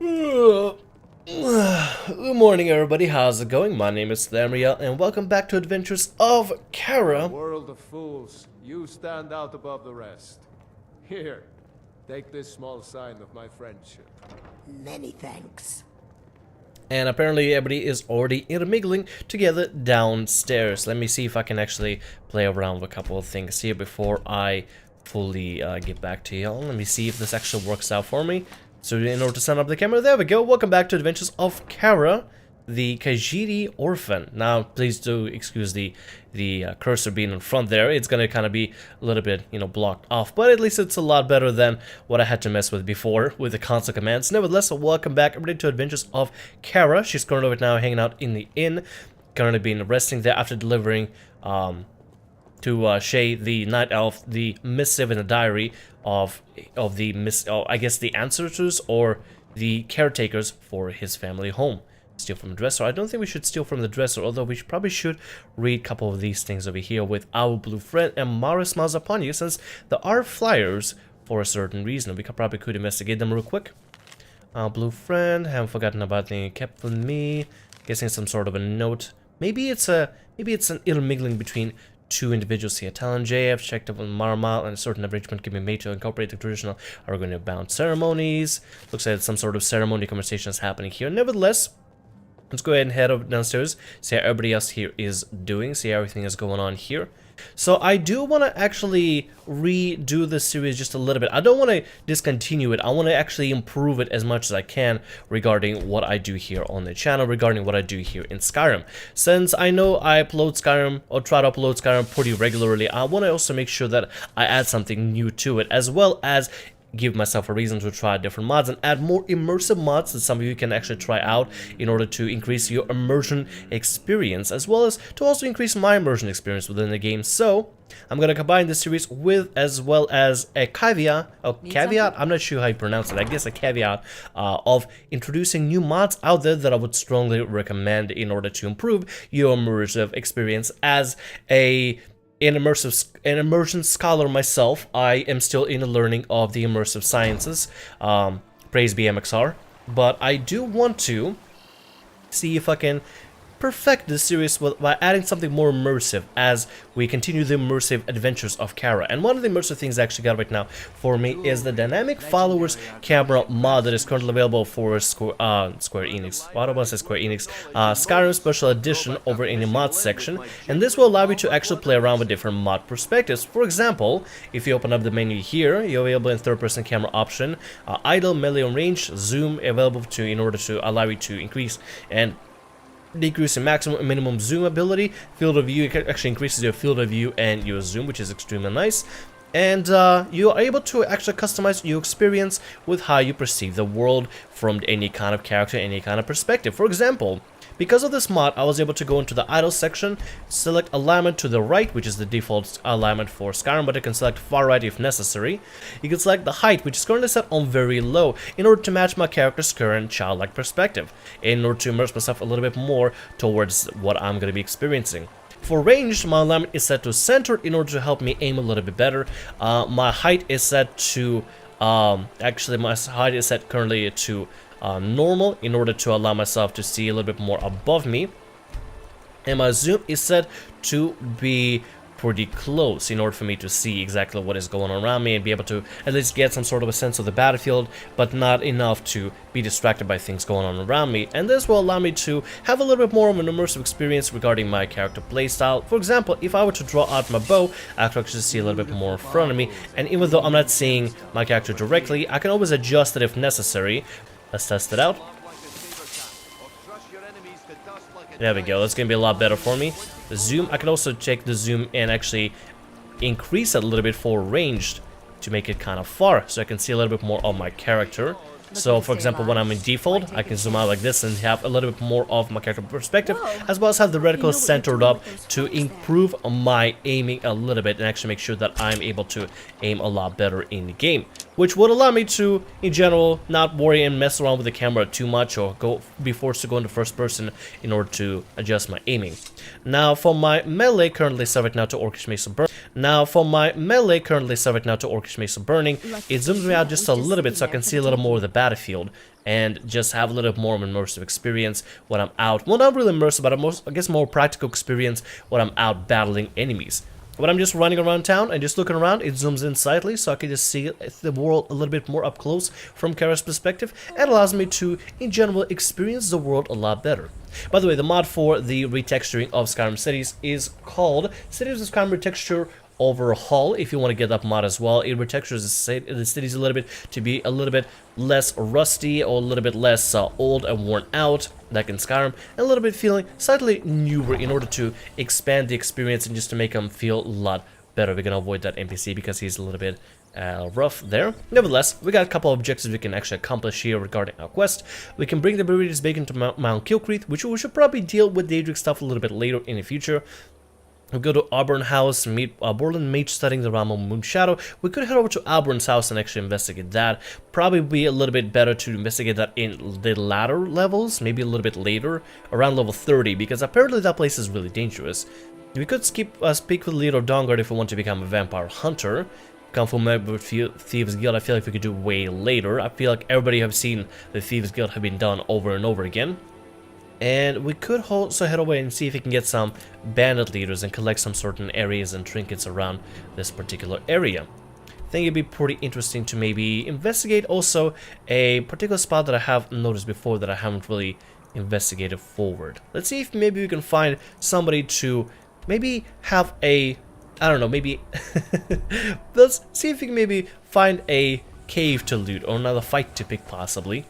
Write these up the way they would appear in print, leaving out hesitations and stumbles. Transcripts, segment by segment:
Good morning, everybody. How's it going? My name is Tamriel, and welcome back to Adventures of Kara. World of fools, you stand out above the rest. Here, take this small sign of my friendship. Many thanks. And apparently everybody is already intermingling together downstairs. Let me see if I can actually play around with a couple of things here before I fully get back to y'all. Let me see if this actually works out for me. So in order to set up the camera, there we go. Welcome back to Adventures of Kara, the Khajiit Orphan. Now, please do excuse the cursor being in front there. It's gonna kind of be a little bit, blocked off, but at least it's a lot better than what I had to mess with before with the console commands. Nevertheless, welcome back everybody to Adventures of Kara. She's currently right now hanging out in the inn, currently being resting there after delivering to Shay, the night elf, the missive in the diary of the I guess the ancestors or the caretakers for his family home. Steal from the dresser. I don't think we should steal from the dresser, although we probably should read a couple of these things over here with our blue friend and Mara smiles upon you, since there are flyers for a certain reason. We could investigate them real quick. Blue friend, haven't forgotten about the kept with me. Guessing some sort of a note. Maybe it's an intermingling between two individuals here. Talon J have checked up on Marmal, and a certain arrangement can be made to incorporate the traditional Argonaut-bound ceremonies. Looks like some sort of ceremony conversation is happening here. Nevertheless, let's go ahead and head up downstairs, see how everybody else here is doing, see how everything is going on here. So I do want to actually redo this series just a little bit. I don't want to discontinue it. I want to actually improve it as much as I can regarding what I do here on the channel, regarding what I do here in Skyrim. Since I know I upload Skyrim, or try to upload Skyrim pretty regularly, I want to also make sure that I add something new to it, as well as give myself a reason to try different mods and add more immersive mods that some of you can actually try out in order to increase your immersion experience, as well as to also increase my immersion experience within the game. So I'm gonna combine this series with, as well as a caveat, I'm not sure how you pronounce it, I guess a caveat of introducing new mods out there that I would strongly recommend in order to improve your immersive experience. As an immersion scholar myself, I am still in the learning of the immersive sciences, praise be MXR, but I do want to see if I can perfect this series by adding something more immersive as we continue the immersive adventures of Kara. And one of the immersive things I actually got right now for me is the dynamic followers camera mod that is currently available for Square Enix. Why do I say Square Enix? Skyrim Special Edition over in the mod section, and this will allow you to actually play around with different mod perspectives. For example, if you open up the menu here, you're available in third-person camera option, idle, melee, and range, zoom available in order to allow you to increase and decrease the maximum and minimum zoom ability. Field of view, it actually increases your field of view and your zoom, which is extremely nice. And you are able to actually customize your experience with how you perceive the world from any kind of character, any kind of perspective. For example, because of this mod, I was able to go into the idle section, select alignment to the right, which is the default alignment for Skyrim, but you can select far right if necessary. You can select the height, which is currently set on very low, in order to match my character's current childlike perspective, in order to immerse myself a little bit more towards what I'm going to be experiencing. For ranged, my alignment is set to center in order to help me aim a little bit better. My height is set to, actually my height is set currently to normal in order to allow myself to see a little bit more above me, and my zoom is set to be pretty close in order for me to see exactly what is going on around me and be able to at least get some sort of a sense of the battlefield, but not enough to be distracted by things going on around me. And this will allow me to have a little bit more of an immersive experience regarding my character playstyle. For example, if I were to draw out my bow, I can actually see a little bit more in front of me, and even though I'm not seeing my character directly, I can always adjust it if necessary. Let's test it out. There we go, that's gonna be a lot better for me. The zoom, I can also check the zoom and actually increase it a little bit for ranged to make it kind of far, so I can see a little bit more of my character. So, for example, when I'm in default, I can zoom out like this and have a little bit more of my character perspective, as well as have the reticle centered up to improve my aiming a little bit and actually make sure that I'm able to aim a lot better in the game, which would allow me to, in general, not worry and mess around with the camera too much or be forced to go into first person in order to adjust my aiming. Now, for my melee, currently set right now to Orcish Mason Burn. Now for my melee, currently set right now to Orcish Mace of Burning, it zooms me out just a little bit so I can see a little more of the battlefield and just have a little bit more of an immersive experience when I'm out. Well, not really immersive, but I guess more practical experience when I'm out battling enemies. When I'm just running around town and just looking around, it zooms in slightly so I can just see the world a little bit more up close from Kara's perspective, and allows me to, in general, experience the world a lot better. By the way, the mod for the retexturing of Skyrim cities is called Staves of Skyrim Retexture Overhaul. If you want to get that mod as well, it retextures the cities a little bit to be a little bit less rusty or a little bit less old and worn out, like in Skyrim, and a little bit feeling slightly newer in order to expand the experience and just to make them feel a lot better. We're gonna avoid that NPC because he's a little bit rough there. Nevertheless, we got a couple of objectives we can actually accomplish here regarding our quest. We can bring the Burritos Bacon to Mount Kilcreath, which we should probably deal with Daedric stuff a little bit later in the future. We go to Auburn House, meet Borland Mage studying the realm of Moonshadow. We could head over to Auburn's house and actually investigate that. Probably be a little bit better to investigate that in the latter levels, maybe a little bit later, around level 30, because apparently that place is really dangerous. We could speak with the leader of Dawnguard if we want to become a vampire hunter. Come from with Thieves Guild, I feel like we could do way later. I feel like everybody have seen the Thieves Guild have been done over and over again. And we could also head away and see if we can get some bandit leaders and collect some certain areas and trinkets around this particular area. I think it'd be pretty interesting to maybe investigate also a particular spot that I have noticed before that I haven't really investigated forward. Let's see if maybe we can find somebody to maybe have a, I don't know, maybe let's see if we can maybe find a cave to loot or another fight to pick possibly.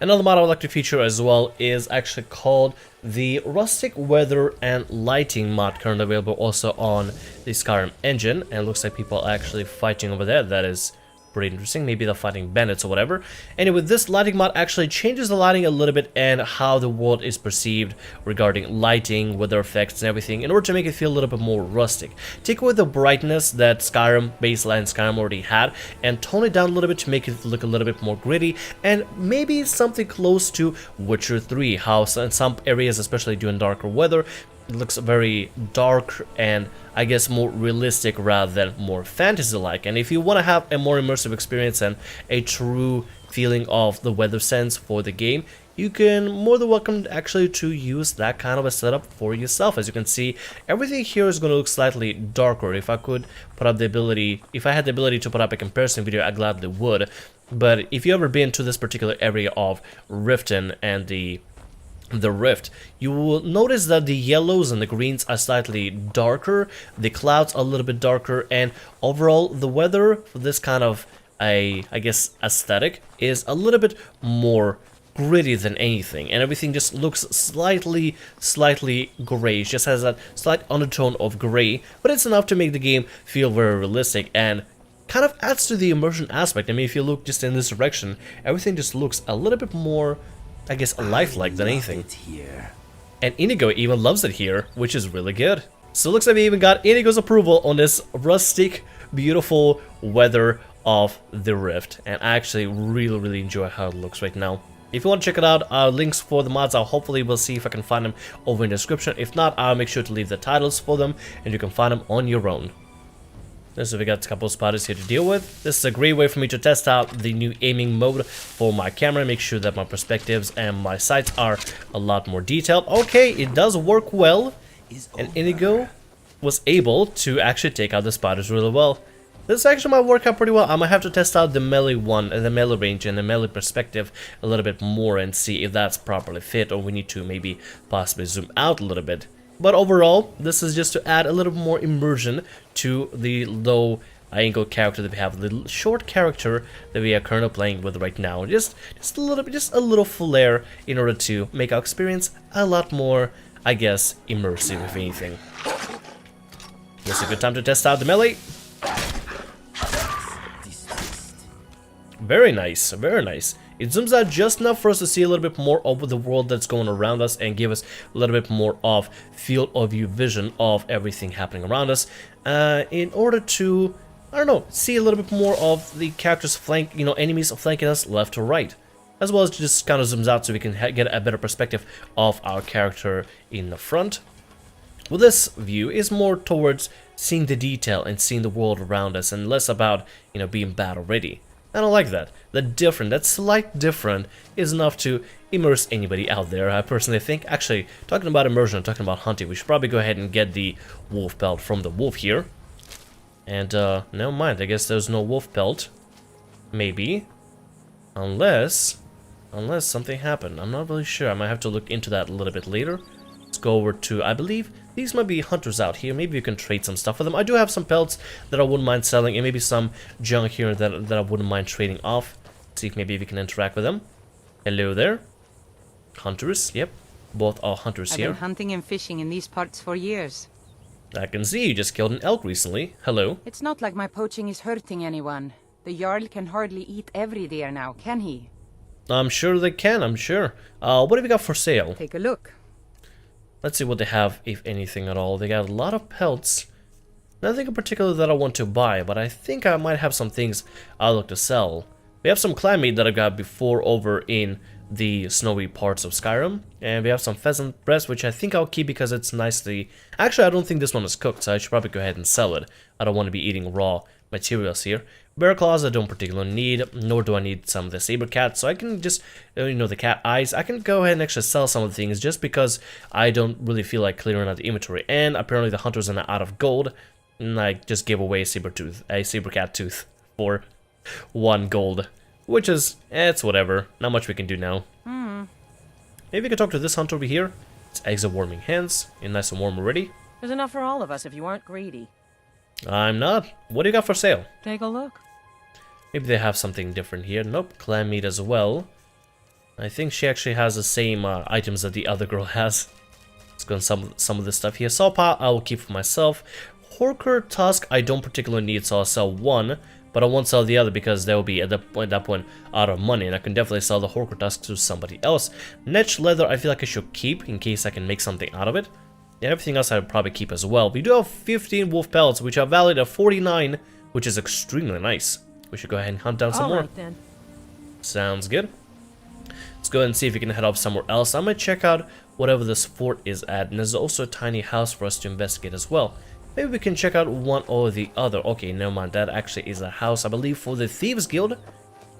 Another mod I would like to feature as well is actually called the Rustic Weather and Lighting mod, currently available also on the Skyrim engine, and it looks like people are actually fighting over there. That is pretty interesting. Maybe they're fighting bandits or whatever. Anyway, this lighting mod actually changes the lighting a little bit and how the world is perceived regarding lighting, weather effects and everything in order to make it feel a little bit more rustic. Take away the brightness that Skyrim, baseline Skyrim already had, and tone it down a little bit to make it look a little bit more gritty and maybe something close to Witcher 3, how in some areas, especially during darker weather, it looks very dark and I guess more realistic rather than more fantasy-like. And if you want to have a more immersive experience and a true feeling of the weather sense for the game, you can more than welcome actually to use that kind of a setup for yourself. As you can see, everything here is going to look slightly darker. If I could put up the ability, if I had the ability to put up a comparison video, I gladly would. But if you ever been to this particular area of Riften and the Rift, you will notice that the yellows and the greens are slightly darker, the clouds are a little bit darker, and overall the weather for this kind of I guess aesthetic is a little bit more gritty than anything, and everything just looks slightly grayish, just has that slight undertone of gray, but it's enough to make the game feel very realistic and kind of adds to the immersion aspect. I mean, if you look just in this direction, everything just looks a little bit more, I guess, lifelike than anything. And Inigo even loves it here, which is really good. So it looks like we even got Inigo's approval on this rustic, beautiful weather of the Rift. And I actually really enjoy how it looks right now. If you want to check it out, links for the mods, I'll hopefully will see if I can find them over in the description. If not, I'll make sure to leave the titles for them, and you can find them on your own. So we got a couple of spotters here to deal with. This is a great way for me to test out the new aiming mode for my camera, make sure that my perspectives and my sights are a lot more detailed. Okay, it does work well, and Inigo was able to actually take out the spotters really well. This actually might work out pretty well. I'm gonna have to test out the melee one, the melee range and the melee perspective a little bit more and see if that's properly fit, or we need to maybe possibly zoom out a little bit. But overall, this is just to add a little more immersion to the low angle character that we have, the short character that we are currently playing with right now. Just a little flair in order to make our experience a lot more, I guess, immersive, if anything. This is a good time to test out the melee. Very nice, very nice. It zooms out just enough for us to see a little bit more of the world that's going around us and give us a little bit more of field of view vision of everything happening around us, in order to, I don't know, see a little bit more of the characters enemies flanking us left to right, as well as just kind of zooms out so we can get a better perspective of our character in the front. Well, this view is more towards seeing the detail and seeing the world around us, and less about, you know, being bad already. I don't like that. That slight different is enough to immerse anybody out there, I personally think. Actually, talking about immersion, talking about hunting, we should probably go ahead and get the wolf pelt from the wolf here. And, never mind, I guess there's no wolf pelt. Maybe. Unless something happened. I'm not really sure. I might have to look into that a little bit later. Let's go over to, I believe, these might be hunters out here. Maybe you can trade some stuff with them. I do have some pelts that I wouldn't mind selling, and maybe some junk here that I wouldn't mind trading off. Let's see if maybe we can interact with them. Hello there. Hunters, yep. Both are hunters here. I've been hunting and fishing in these parts for years. I can see you just killed an elk recently. Hello. It's not like my poaching is hurting anyone. The Jarl can hardly eat every deer now, can he? I'm sure they can, I'm sure. What have we got for sale? Take a look. Let's see what they have, if anything at all. They got a lot of pelts. Nothing in particular that I want to buy, but I think I might have some things I'd look to sell. We have some clan meat that I got before over in the snowy parts of Skyrim. And we have some pheasant breast, which I think I'll keep because it's nicely... Actually, I don't think this one is cooked, so I should probably go ahead and sell it. I don't want to be eating raw materials here. Bear claws I don't particularly need, nor do I need some of the saber cat, so I can just, you know, the cat eyes, I can go ahead and actually sell some of the things just because I don't really feel like clearing out the inventory. And apparently the hunters are not out of gold, and I just gave away a saber cat tooth for 1 gold, which is, it's whatever, not much we can do now. Maybe we can talk to this hunter over here. It's eggs of warming hands, and nice and warm already. There's enough for all of us if you aren't greedy. I'm not. What do you got for sale? Take a look. Maybe they have something different here. Nope, clan meat as well. I think she actually has the same items that the other girl has. Let's go on some of this stuff here. Sawpaw I will keep for myself. Horker tusk I don't particularly need, so I'll sell 1. But I won't sell the other because they will be at that point out of money. And I can definitely sell the Horker tusk to somebody else. Netch leather I feel like I should keep in case I can make something out of it. And everything else I would probably keep as well. We do have 15 wolf pelts, which are valued at 49, which is extremely nice. We should go ahead and hunt down some more. Right, then. Sounds good. Let's go ahead and see if we can head off somewhere else. I'm going to check out whatever this fort is at. And there's also a tiny house for us to investigate as well. Maybe we can check out one or the other. Okay, never mind. That actually is a house, I believe, for the Thieves Guild,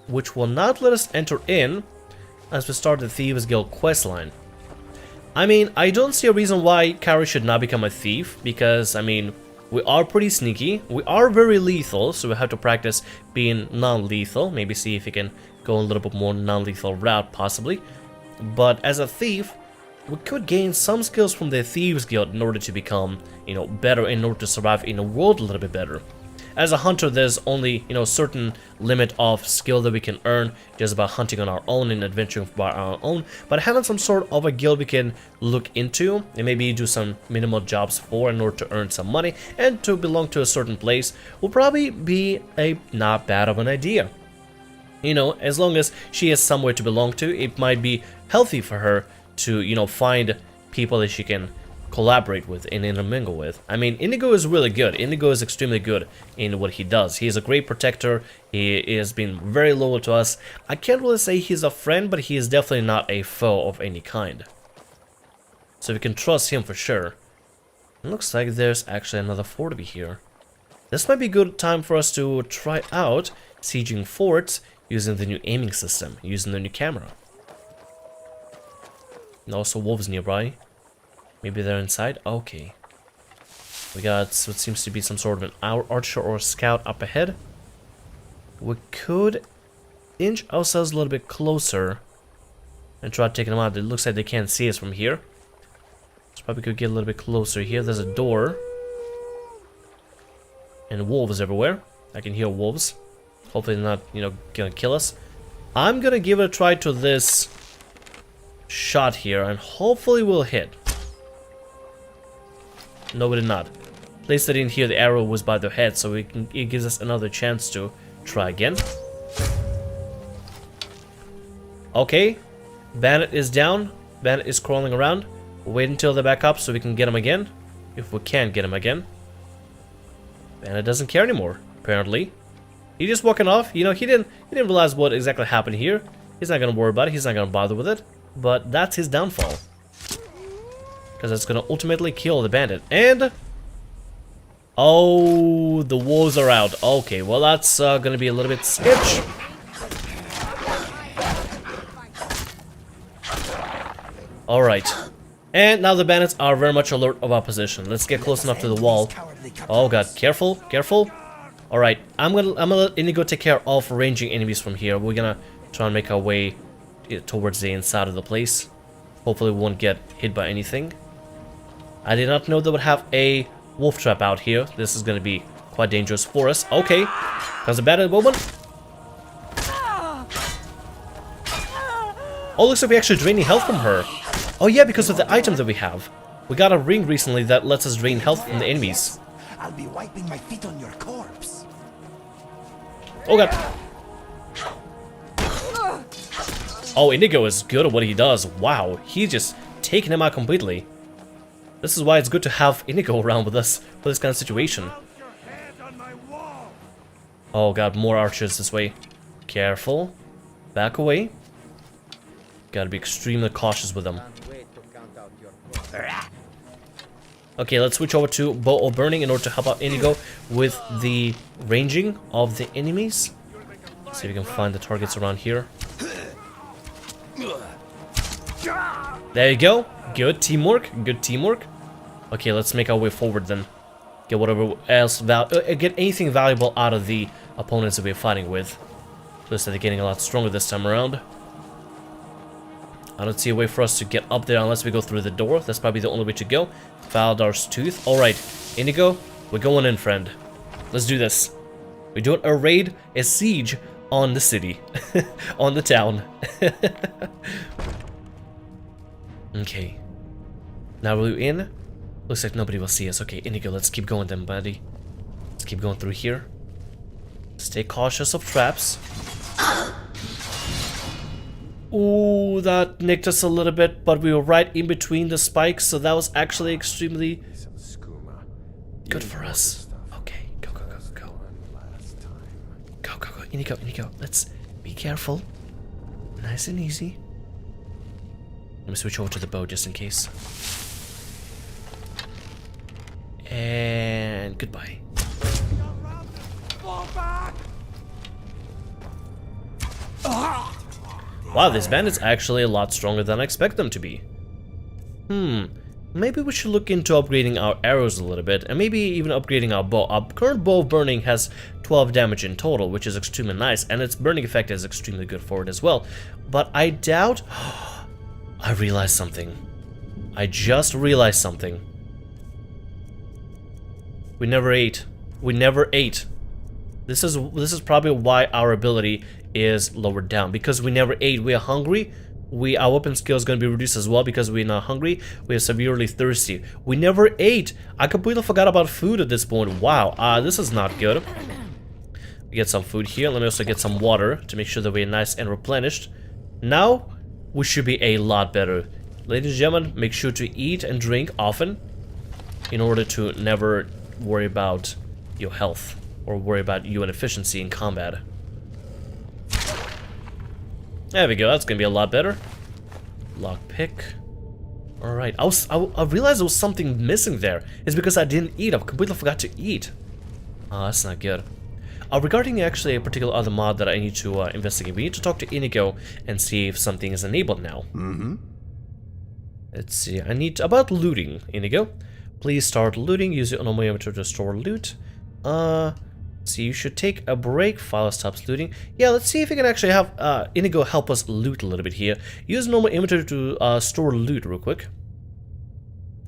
which will not let us enter in as we start the Thieves Guild questline. I mean, I don't see a reason why Kari should not become a thief, because, I mean, we are pretty sneaky, we are very lethal, so we have to practice being non-lethal, maybe see if we can go a little bit more non-lethal route, possibly. But as a thief, we could gain some skills from the Thieves Guild in order to become, you know, better, in order to survive in the world a little bit better. As a hunter, there's only, you know, certain limit of skill that we can earn just by hunting on our own and adventuring by our own. But having some sort of a guild we can look into and maybe do some minimal jobs for in order to earn some money and to belong to a certain place will probably be a not bad of an idea. You know, as long as she has somewhere to belong to, it might be healthy for her to, you know, find people that she can collaborate with and intermingle with. I mean, Indigo is really good. Indigo is extremely good in what he does. He is a great protector. He has been very loyal to us. I can't really say he's a friend, but he is definitely not a foe of any kind. So we can trust him for sure. It looks like there's actually another fort over here. This might be a good time for us to try out sieging forts using the new aiming system, using the new camera. And also wolves nearby. Maybe they're inside? Okay. We got what seems to be some sort of an archer or scout up ahead. We could inch ourselves a little bit closer and try taking them out. It looks like they can't see us from here. So probably could get a little bit closer here. There's a door. And wolves everywhere. I can hear wolves. Hopefully they're not, you know, gonna kill us. I'm gonna give it a try to this shot here and hopefully we'll hit. No, we did not. At least I didn't hear the arrow was by their head, so it gives us another chance to try again. Okay, Bandit is down. Bandit is crawling around. We'll wait until they back up so we can get him again. If we can get him again. Bandit doesn't care anymore, apparently. He just walking off. You know, he didn't realize what exactly happened here. He's not gonna worry about it. He's not gonna bother with it. But that's his downfall. because it's gonna ultimately kill the bandit. And oh, the wolves are out. Okay, well that's gonna be a little bit sketch. All right, and now the bandits are very much alert of our position. Let's get close enough to the wall. Oh god, careful, careful. All right, I'm gonna let Inigo take care of ranging enemies from here. We're gonna try and make our way towards the inside of the place. Hopefully we won't get hit by anything. I did not know they would have a wolf trap out here. This is gonna be quite dangerous for us. Okay, there's a bandit woman. Oh, looks like we're actually draining health from her. Oh yeah, because of the item that we have. We got a ring recently that lets us drain health from the enemies. I'll be wiping my feet on your corpse. Oh god. Oh, Inigo is good at what he does. Wow, he's just taking him out completely. This is why it's good to have Inigo around with us for this kind of situation. Oh god, more archers this way. Careful. Back away. Gotta be extremely cautious with them. Okay, let's switch over to Bow of Burning in order to help out Inigo with the ranging of the enemies. See if we can find the targets around here. There you go. Good teamwork. Good teamwork. Okay, let's make our way forward then. Get whatever else get anything valuable out of the opponents that we're fighting with. Looks like they're getting a lot stronger this time around. I don't see a way for us to get up there unless we go through the door. That's probably the only way to go. Valdar's Tooth. Alright, Inigo, we're going in, friend. Let's do this. We're doing a raid, a siege on the city. On the town. Okay. Now we're in. Looks like nobody will see us. Okay, Inigo, let's keep going then, buddy. Let's keep going through here. Stay cautious of traps. Ooh, that nicked us a little bit, but we were right in between the spikes, so that was actually extremely good for us. Okay, go, go, go, go, go. Go, go, go. Inigo, Inigo, let's be careful. Nice and easy. Let me switch over to the bow just in case. And goodbye. Wow, this bandit's actually a lot stronger than I expect them to be. Maybe we should look into upgrading our arrows a little bit, and maybe even upgrading our bow. Our current bow of burning has 12 damage in total, which is extremely nice, and its burning effect is extremely good for it as well. But I doubt... I realized something. I just realized something. We never ate. We never ate. This is probably why our ability is lowered down, because we never ate. We are hungry. Our weapon skill is going to be reduced as well because we're not hungry. We are severely thirsty. We never ate. I completely forgot about food at this point. Wow, this is not good. We get some food here. Let me also get some water to make sure that we're nice and replenished. Now we should be a lot better. Ladies and gentlemen, make sure to eat and drink often in order to never worry about your health or worry about your inefficiency in combat. There we go, that's gonna be a lot better. Lockpick. Alright, I realized there was something missing there. It's because I didn't eat, I completely forgot to eat. Oh, that's not good. Regarding actually a particular other mod that I need to investigate, we need to talk to Inigo and see if something is enabled now. Let's see, I need about looting, Inigo. Please start looting, use your normal inventory to store loot. So you should take a break, file stops looting. Yeah, let's see if we can actually have Inigo help us loot a little bit here. Use normal inventory to store loot real quick.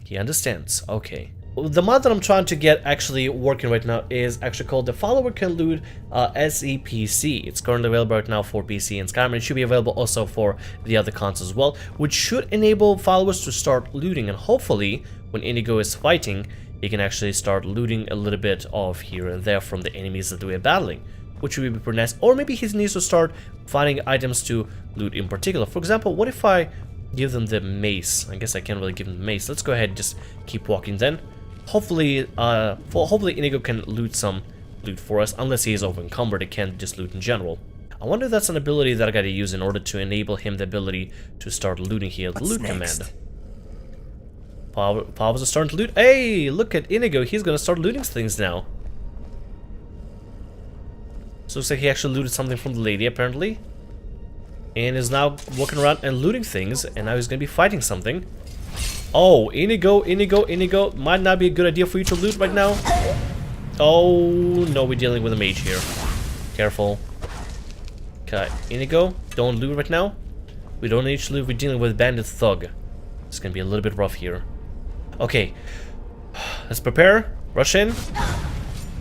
He understands, okay. The mod that I'm trying to get actually working right now is actually called the Follower Can Loot SE PC. It's currently available right now for PC and Skyrim. It should be available also for the other consoles as well, which should enable followers to start looting, and hopefully when Inigo is fighting, he can actually start looting a little bit of here and there from the enemies that we are battling, which would be pretty nice. Or maybe he needs to start finding items to loot in particular. For example, what if I give them the mace? I guess I can't really give them the mace. Let's go ahead and just keep walking then. Hopefully, hopefully Inigo can loot some loot for us, unless he is over encumbered and can't just loot in general. I wonder if that's an ability that I gotta use in order to enable him the ability to start looting here. The loot command. Powers are starting to loot. Hey, look at Inigo. He's gonna start looting things now. So looks like he actually looted something from the lady, apparently. And is now walking around and looting things. And now he's gonna be fighting something. Oh, Inigo. Might not be a good idea for you to loot right now. Oh, no, we're dealing with a mage here. Careful. Okay, Inigo, don't loot right now. We don't need to loot, we're dealing with bandit thug. It's gonna be a little bit rough here. Okay, let's prepare, rush in.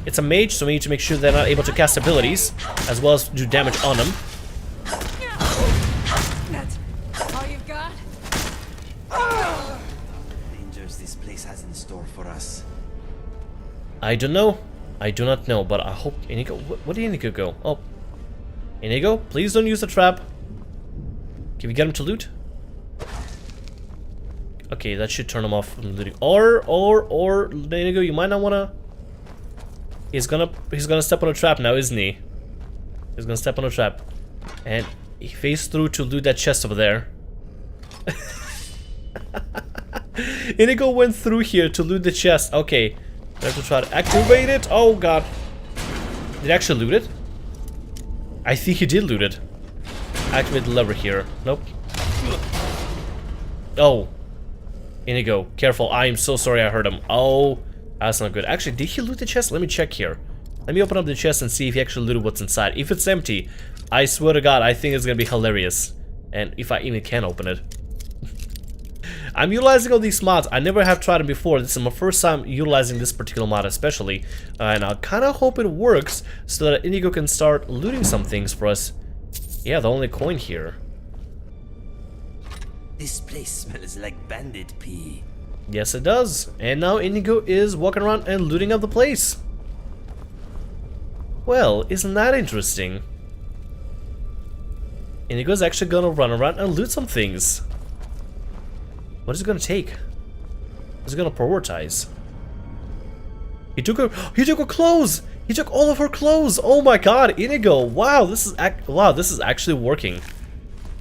It's a mage, so we need to make sure they're not able to cast abilities, as well as do damage on them. That's all you've got? Dangers this place has in store for us. I don't know. I do not know, but I hope Inigo... Where did Inigo go? Oh. Inigo, please don't use the trap. Can we get him to loot? Okay, that should turn him off from looting. Or, Inigo, you might not wanna... He's gonna step on a trap now, isn't he? He's gonna step on a trap. And he faced through to loot that chest over there. Inigo went through here to loot the chest. Okay. I have to try to activate it. Oh god. Did he actually loot it? I think he did loot it. Activate the lever here. Nope. Oh. Inigo, careful. I am so sorry I hurt him. Oh, that's not good. Actually, did he loot the chest? Let me check here. Let me open up the chest and see if he actually looted what's inside. If it's empty, I swear to god, I think it's gonna be hilarious. And if I even can open it. I'm utilizing all these mods. I never have tried them before. This is my first time utilizing this particular mod especially. And I kind of hope it works so that Inigo can start looting some things for us. Yeah, the only coin here. This place smells like bandit pee. Yes, it does. And now Inigo is walking around and looting up the place. Well, isn't that interesting? Inigo's actually gonna run around and loot some things. What is it gonna take? What's it gonna prioritize? He took her clothes! He took all of her clothes! Oh my god, Inigo! Wow, this is actually working.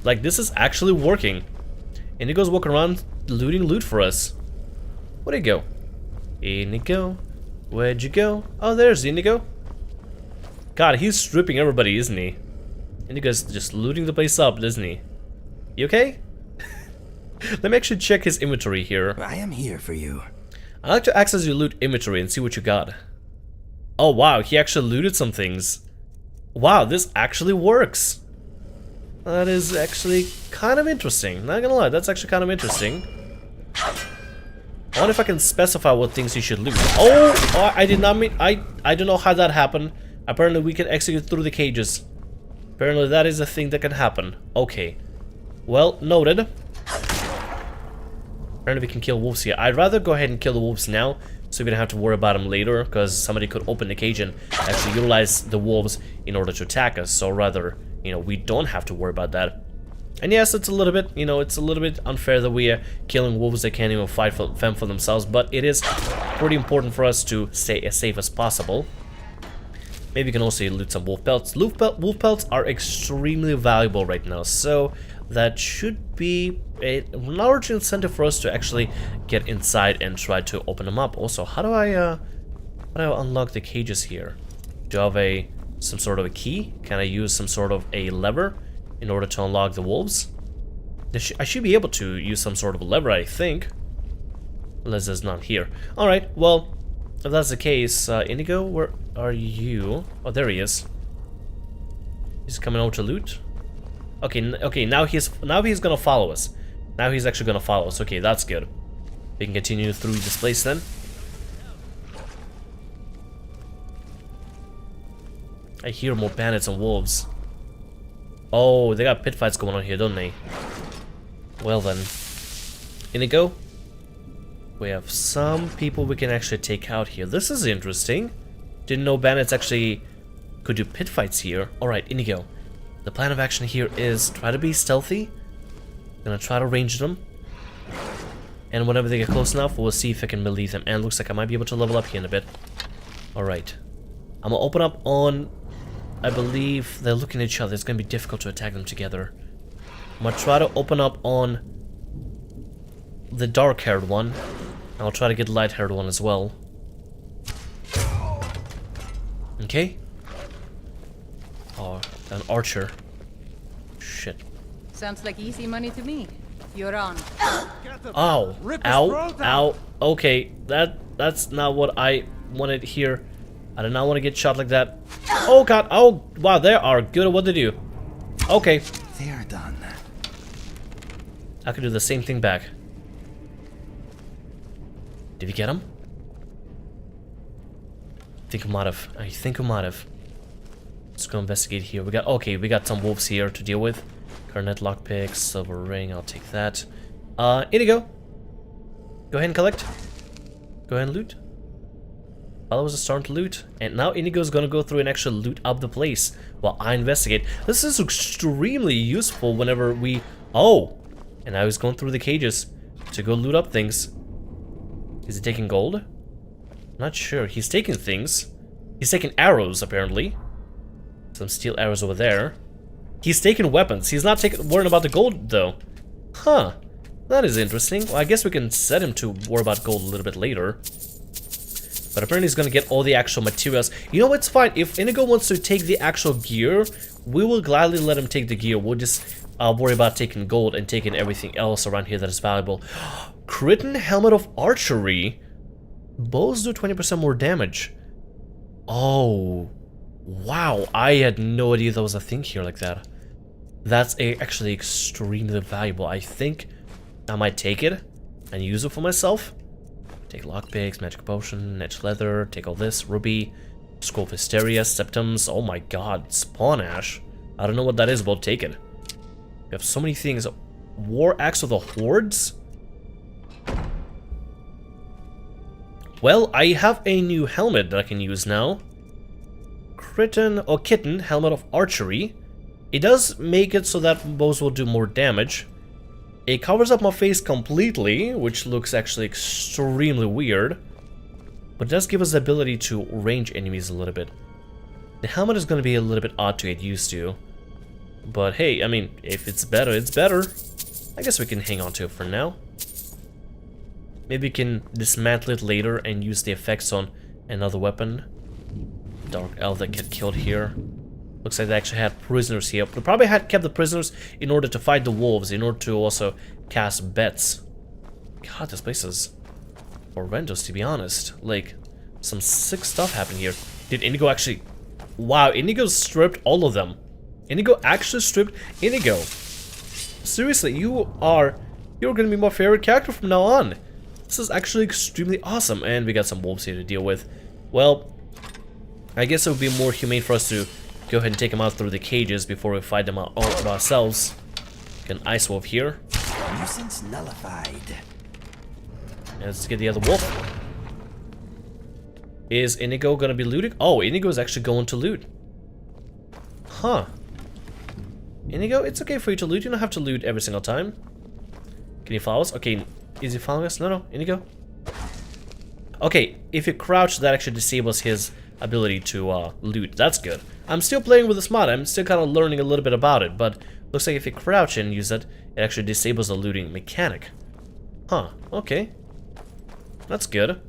Like, this is actually working. Inigo's walking around looting loot for us. Where'd he go? Inigo, where'd you go? Oh, there's Inigo. God, he's stripping everybody, isn't he? Inigo's just looting the place up, isn't he? You okay? Let me actually check his inventory here. I am here for you. I like to access your loot inventory and see what you got. Oh wow, he actually looted some things. Wow, this actually works. That is actually kind of interesting. Not gonna lie, that's actually kind of interesting. I wonder if I can specify what things you should loot. Oh, I did not mean... I don't know how that happened. Apparently we can execute through the cages. Apparently that is a thing that can happen. Okay. Well, noted. Apparently we can kill wolves here. I'd rather go ahead and kill the wolves now, so we don't have to worry about them later, because somebody could open the cage and actually utilize the wolves in order to attack us. So rather, you know, we don't have to worry about that. And yes, it's a little bit, you know, it's a little bit unfair that we are killing wolves that can't even fight for themselves, but it is pretty important for us to stay as safe as possible. Maybe we can also loot some wolf pelts. Wolf pelts are extremely valuable right now, so that should be a large incentive for us to actually get inside and try to open them up. Also, how do I unlock the cages here? Do I have some sort of a key? Can I use some sort of a lever in order to unlock the wolves? I should be able to use some sort of a lever, I think. Unless there's none here. Alright, well, if that's the case, Inigo, where are you? Oh, there he is. He's coming over to loot. Okay, now he's gonna follow us. Now he's actually gonna follow us. Okay, that's good. We can continue through this place then. I hear more bandits and wolves. Oh, they got pit fights going on here, don't they? Well then. Inigo? We have some people we can actually take out here. This is interesting. Didn't know bandits actually could do pit fights here. Alright, Inigo. The plan of action here is try to be stealthy. Gonna try to range them. And whenever they get close enough, we'll see if I can melee them. And it looks like I might be able to level up here in a bit. Alright. I'm gonna open up on... I believe they're looking at each other. It's gonna be difficult to attack them together. I'm gonna try to open up on the dark-haired one. I'll try to get the light-haired one as well. Okay. Oh, an archer. Shit. Sounds like easy money to me. You're on. Ow. Ow. Ow. Okay, that's not what I wanted here. I did not want to get shot like that. Oh god. Oh, wow, they are good at what they do. Okay. They are done. I could do the same thing back. Did we get him? I think we might have. I think we might have. Let's go investigate here. We got some wolves here to deal with. Coronet, lockpick, silver ring, I'll take that. Inigo. Go ahead and collect. Go ahead and loot. Followers are starting to loot. And now Inigo's gonna go through and actually loot up the place while I investigate. This is extremely useful whenever we... Oh! And now he's going through the cages to go loot up things. Is he taking gold? Not sure. He's taking things. He's taking arrows, apparently. Some steel arrows over there. He's taking weapons. He's not worrying about the gold, though. Huh. That is interesting. Well, I guess we can set him to worry about gold a little bit later. But apparently he's gonna get all the actual materials. You know what's fine? If Inigo wants to take the actual gear, we will gladly let him take the gear. We'll just worry about taking gold and taking everything else around here that is valuable. Kristenfollower Helmet of Archery. Bows do 20% more damage. Oh. Wow, I had no idea there was a thing here like that. That's actually extremely valuable. I think I might take it and use it for myself. Take lockpicks, magic potion, edge leather, take all this, ruby, scroll of hysteria, septums. Oh my god, spawn ash. I don't know what that is, but take it. We have so many things. War axe of the hordes. Well, I have a new helmet that I can use now. Kitten Helmet of Archery. It does make it so that bows will do more damage. It covers up my face completely, which looks actually extremely weird. But it does give us the ability to range enemies a little bit. The helmet is going to be a little bit odd to get used to. But hey, I mean, if it's better, it's better. I guess we can hang on to it for now. Maybe we can dismantle it later and use the effects on another weapon. Dark elf that get killed here. Looks like they actually had prisoners here. They probably had kept the prisoners in order to fight the wolves, in order to also cast bets. God, this place is horrendous, to be honest. Like, some sick stuff happened here. Did Inigo actually... Wow, Inigo stripped all of them. Inigo actually stripped Inigo. Seriously, you're gonna be my favorite character from now on. This is actually extremely awesome. And we got some wolves here to deal with. Well, I guess it would be more humane for us to go ahead and take them out through the cages before we fight them out all ourselves. Got an ice wolf here. Nuisance nullified. And let's get the other wolf. Is Inigo gonna be looting? Oh, Inigo is actually going to loot. Huh. Inigo, it's okay for you to loot. You don't have to loot every single time. Can you follow us? Okay, is he following us? No, Inigo. Okay, if you crouch, that actually disables his ability to loot. That's good. I'm still playing with this mod. I'm still kind of learning a little bit about it, but looks like if you crouch and use it, it actually disables the looting mechanic. Huh, okay. That's good.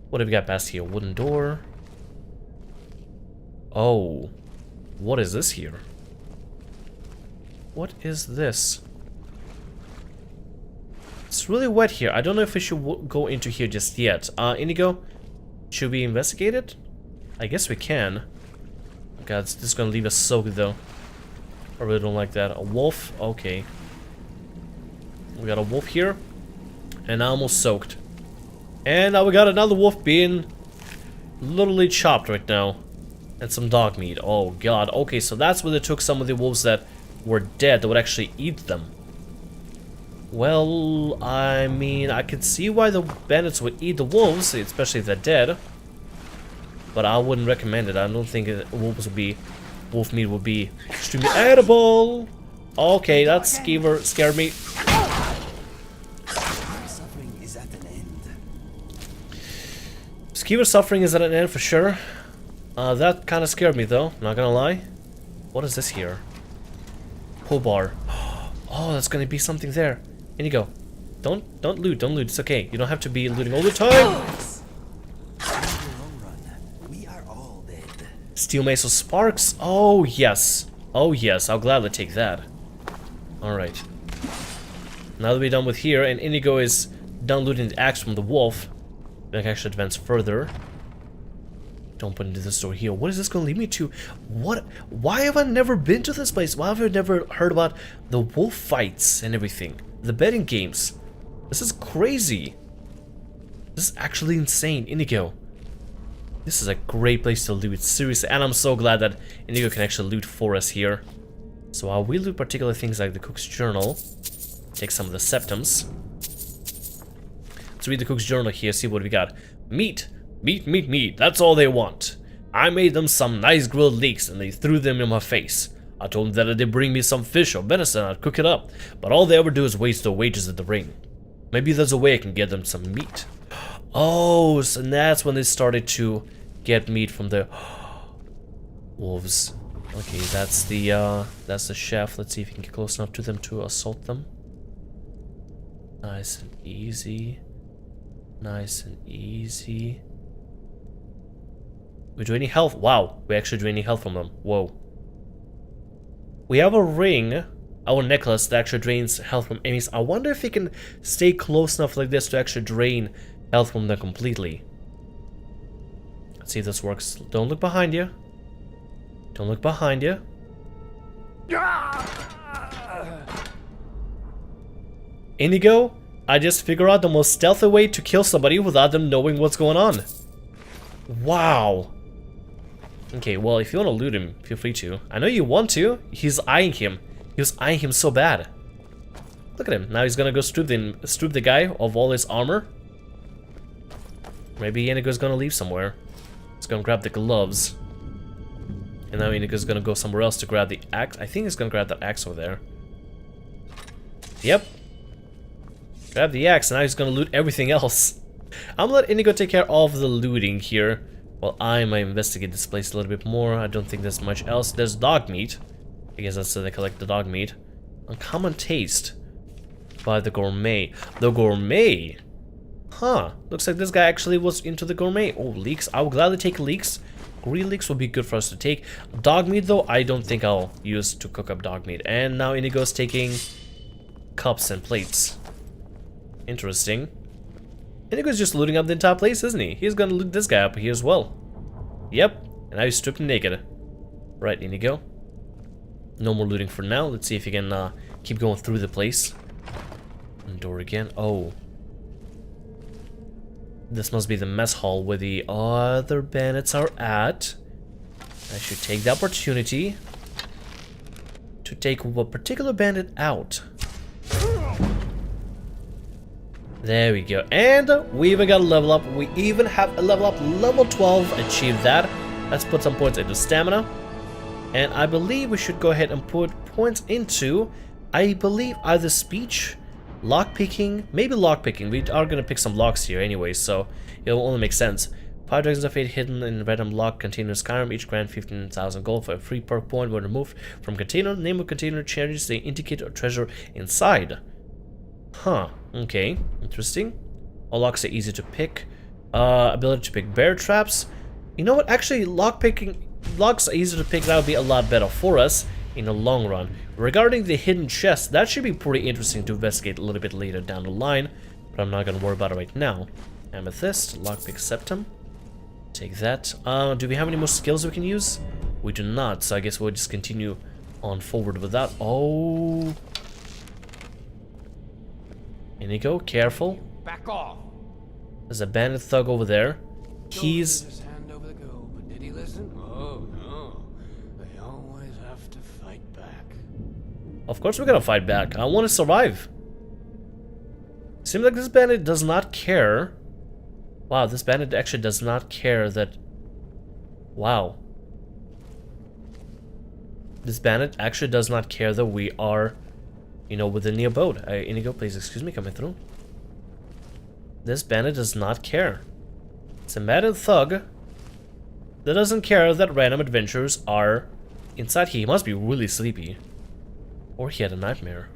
What have we got past here? Wooden door. Oh. What is this here? What is this? It's really wet here. I don't know if we should go into here just yet. Inigo, should we investigate it? I guess we can. God, this is gonna leave us soaked though. I really don't like that. A wolf? Okay. We got a wolf here. And almost soaked. And now we got another wolf being literally chopped right now. And some dog meat. Oh god. Okay, so that's where they took some of the wolves that were dead that would actually eat them. Well, I mean, I could see why the bandits would eat the wolves, especially if they're dead. But I wouldn't recommend it. I don't think wolf meat would be extremely edible. Okay, that scared me. Suffering is at an end. Skeever's suffering is at an end for sure. That kind of scared me though, not gonna lie. What is this here? Pull bar. Oh, that's gonna be something there. In you go. Don't loot. It's okay. You don't have to be looting all the time. We are all dead. Steel Mace of Sparks. Oh yes. Oh yes. I'll gladly take that. All right. Now that we're done with here, and Inigo is done looting the axe from the wolf, we can actually advance further. Don't put into this door here. What is this going to lead me to? What? Why have I never been to this place? Why have I never heard about the wolf fights and everything? The betting games. This is crazy. This is actually insane. Inigo. This is a great place to loot. Seriously. And I'm so glad that Inigo can actually loot for us here. So I will loot particular things like the Cook's Journal. Take some of the septums. Let's read the Cook's Journal here. See what we got. Meat. Meat. That's all they want. I made them some nice grilled leeks and they threw them in my face. I told them that if they bring me some fish or venison, I'd cook it up. But all they ever do is waste their wages at the ring. Maybe there's a way I can get them some meat. Oh, so that's when they started to get meat from the wolves. Okay, that's the chef. Let's see if we can get close enough to them to assault them. Nice and easy. Nice and easy. We draining health. Wow, we actually draining health from them. Whoa. We have a ring, our necklace, that actually drains health from enemies. I wonder if we can stay close enough like this to actually drain health from them completely. Let's see if this works. Don't look behind you. Don't look behind you. Inigo, I just figured out the most stealthy way to kill somebody without them knowing what's going on. Wow. Okay, well, if you want to loot him, feel free to. I know you want to. He's eyeing him. He was eyeing him so bad. Look at him. Now he's gonna go strip the guy of all his armor. Maybe Inigo's gonna leave somewhere. He's gonna grab the gloves. And now Inigo's gonna go somewhere else to grab the axe. I think he's gonna grab that axe over there. Yep. Grab the axe, and now he's gonna loot everything else. I'm gonna let Inigo take care of the looting here, while I might investigate this place a little bit more. I don't think there's much else. There's dog meat. I guess that's how they collect the dog meat. Uncommon taste by the gourmet. The gourmet? Huh. Looks like this guy actually was into the gourmet. Oh, leeks. I would gladly take leeks. Green leeks would be good for us to take. Dog meat, though, I don't think I'll use to cook up dog meat. And now Inigo's taking cups and plates. Interesting. Inigo's just looting up the entire place, isn't he? He's gonna loot this guy up here as well. Yep. And now he's stripped naked. Right, Inigo. No more looting for now. Let's see if he can keep going through the place. And door again. Oh. This must be the mess hall where the other bandits are at. I should take the opportunity to take a particular bandit out. There we go. And we even got a level up. We even have a level up. Level 12. Achieved that. Let's put some points into stamina. And I believe we should go ahead and put points into, I believe, either speech, lockpicking, maybe lockpicking. We are going to pick some locks here anyway, so it'll only make sense. 5 Dragons of Fate hidden in random lock container Skyrim. Each grant 15,000 gold for a free perk point when removed from container. Name of container changes the indicate or treasure inside. Huh. Okay. Interesting. All locks are easy to pick. Ability to pick bear traps. You know what? Actually, locks are easy to pick. That would be a lot better for us in the long run. Regarding the hidden chest, that should be pretty interesting to investigate a little bit later down the line, but I'm not going to worry about it right now. Amethyst, lockpick septum. Take that. Do we have any more skills we can use? We do not, so I guess we'll just continue on forward with that. Oh. Inigo, careful. Back off. There's a bandit thug over there. He's... His hand over the goal, but did he listen? Oh no. They always have to fight back. Of course we're gonna fight back. I want to survive. Seems like this bandit does not care. Wow, this bandit actually does not care that... Wow. This bandit actually does not care that we are, you know, within the abode. Inigo, please excuse me, coming through. This bandit does not care. It's a mad thug that doesn't care that random adventurers are inside. He must be really sleepy. Or he had a nightmare.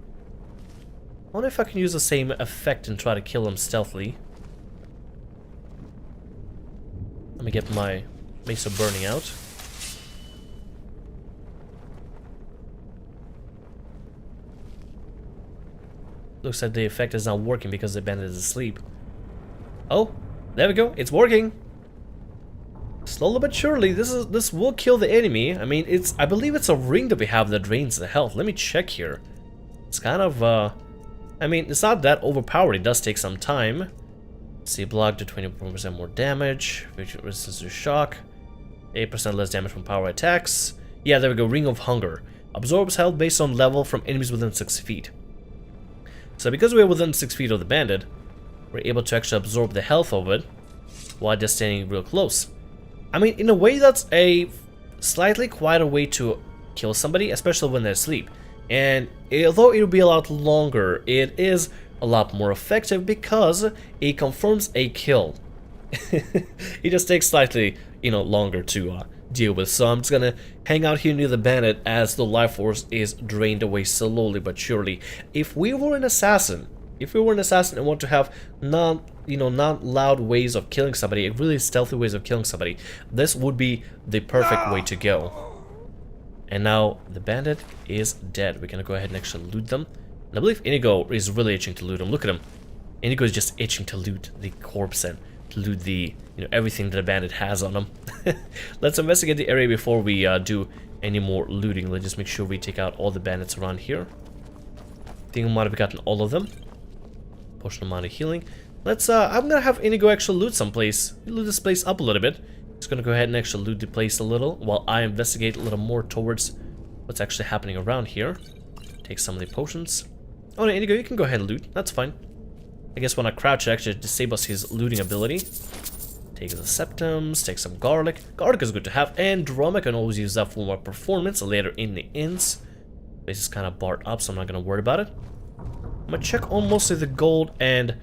wonder if I can use the same effect and try to kill him stealthily. Let me get my Mace of Burning out. Looks like the effect is not working because the bandit is asleep. Oh, there we go. It's working. Slowly but surely, this will kill the enemy. I mean, I believe it's a ring that we have that drains the health. Let me check here. It's kind of I mean, it's not that overpowered. It does take some time. Let's see, block to 24% more damage, resistance to shock, 8% less damage from power attacks. Yeah, there we go. Ring of Hunger absorbs health based on level from enemies within 6 feet. So because we're within 6 feet of the bandit, we're able to actually absorb the health of it while just standing real close. I mean, in a way, that's a slightly quieter way to kill somebody, especially when they're asleep. And although it'll be a lot longer, it is a lot more effective because it confirms a kill. It just takes slightly, longer to deal with. So I'm just gonna hang out here near the bandit as the life force is drained away slowly but surely. If we were an assassin and want to have non-loud ways of killing somebody, really stealthy ways of killing somebody, this would be the perfect way to go. And now the bandit is dead. We're gonna go ahead and actually loot them. And I believe Inigo is really itching to loot him. Look at him. Inigo is just itching to loot the corpse and to loot the, everything that the bandit has on him. Let's investigate the area before we do any more looting. Let's just make sure we take out all the bandits around here. I think we might have gotten all of them. Potion amount of healing. Let's I'm gonna have Inigo actually loot this place up a little bit. Just gonna go ahead and actually loot the place a little while I investigate a little more towards what's actually happening around here. Take some of the potions. Oh no, Inigo, you can go ahead and loot. That's fine. I guess when I crouch, it actually disables his looting ability. Take the septums, take some garlic. Garlic is good to have, and drum. I can always use that for my performance later in the inns. Place is kind of barred up, so I'm not gonna worry about it. I'm gonna check on mostly the gold and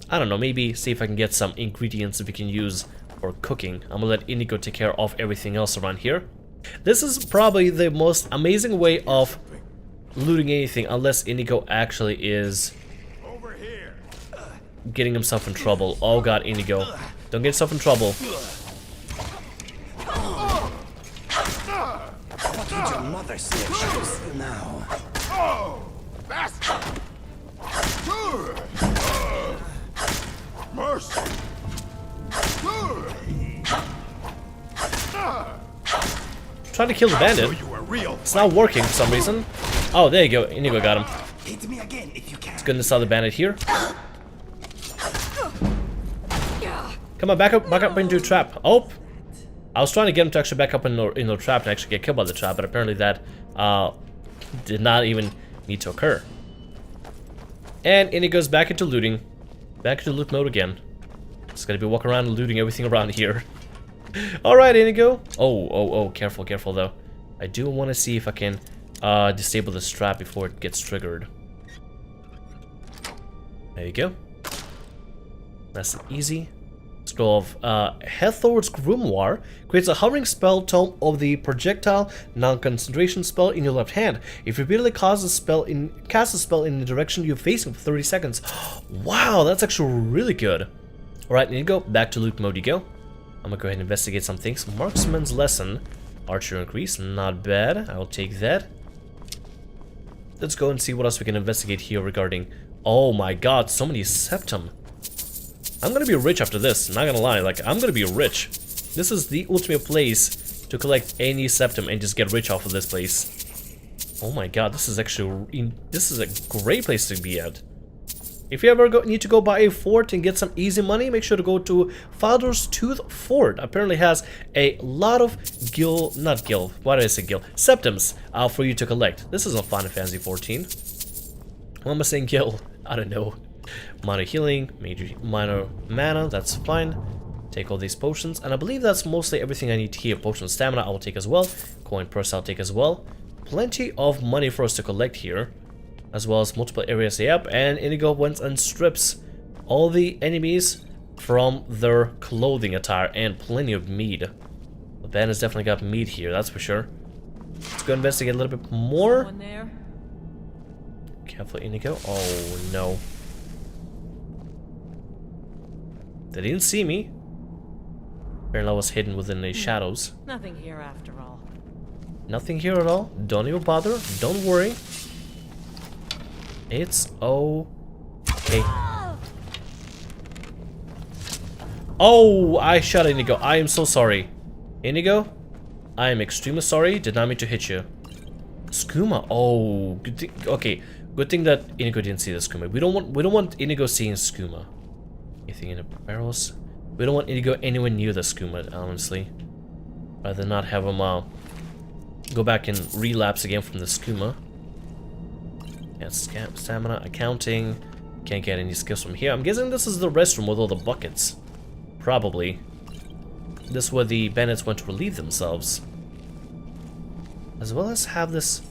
I don't know, maybe see if I can get some ingredients that we can use for cooking. I'm gonna let Inigo take care of everything else around here. This is probably the most amazing way of looting anything, unless Inigo actually is getting himself in trouble. Oh god, Inigo. Don't get yourself in trouble. What would your mother say if she was here now? Oh, bastard! Mercy! Trying to kill the bandit. It's not working for some reason. Oh, there you go. Inigo got him. Hit me again if you can. Let's get this other bandit here. Come on, back up into a trap. Oh! I was trying to get him to actually back up in the trap and actually get killed by the trap, but apparently that did not even need to occur. And Inigo's back into looting. Back into loot mode again. Just gonna be walking around and looting everything around here. Alright, Inigo. Oh, careful though. I do want to see if I can disable this trap before it gets triggered. There you go. Nice and easy. Scroll of Hathor's Grimoire creates a hovering spell tome of the projectile non-concentration spell in your left hand. If you repeatedly cast a spell in the direction you're facing for 30 seconds. Wow, that's actually really good. Alright, Inigo, back to loot mode you go. I'm gonna go ahead and investigate some things. Marksman's Lesson. Archer increase, not bad. I'll take that. Let's go and see what else we can investigate here regarding... Oh my god, so many septum. I'm gonna be rich after this, not gonna lie, like, I'm gonna be rich. This is the ultimate place to collect any septum and just get rich off of this place. Oh my god, this is actually, this is a great place to be at. If you ever need to go buy a fort and get some easy money, make sure to go to Father's Tooth Fort. Apparently has a lot of septums for you to collect. This isn't Final Fantasy 14. Why am I saying gil? I don't know. Minor healing, minor mana, that's fine. Take all these potions, and I believe that's mostly everything I need here. Potion of stamina I will take as well. Coin purse I'll take as well. Plenty of money for us to collect here, as well as multiple areas. Yep, and Inigo went and strips all the enemies from their clothing attire, and plenty of mead. The band has definitely got mead here, that's for sure. Let's go investigate a little bit more. Someone there? Careful, Inigo. Oh, no. They didn't see me. Apparently I was hidden within the shadows. Nothing here after all. Nothing here at all. Don't even bother. Don't worry. It's okay. Oh, I shot Inigo. I am so sorry. Inigo, I am extremely sorry. Did not mean to hit you. Skooma. Oh, good thing. Okay, good thing that Inigo didn't see the skooma. We don't want Inigo seeing skooma. Anything in the barrels? We don't want Inigo anywhere near the skooma, honestly. Rather not have him go back and relapse again from the skooma. Yeah, stamina, accounting. Can't get any skills from here. I'm guessing this is the restroom with all the buckets. Probably. This is where the bandits went to relieve themselves. As well as have this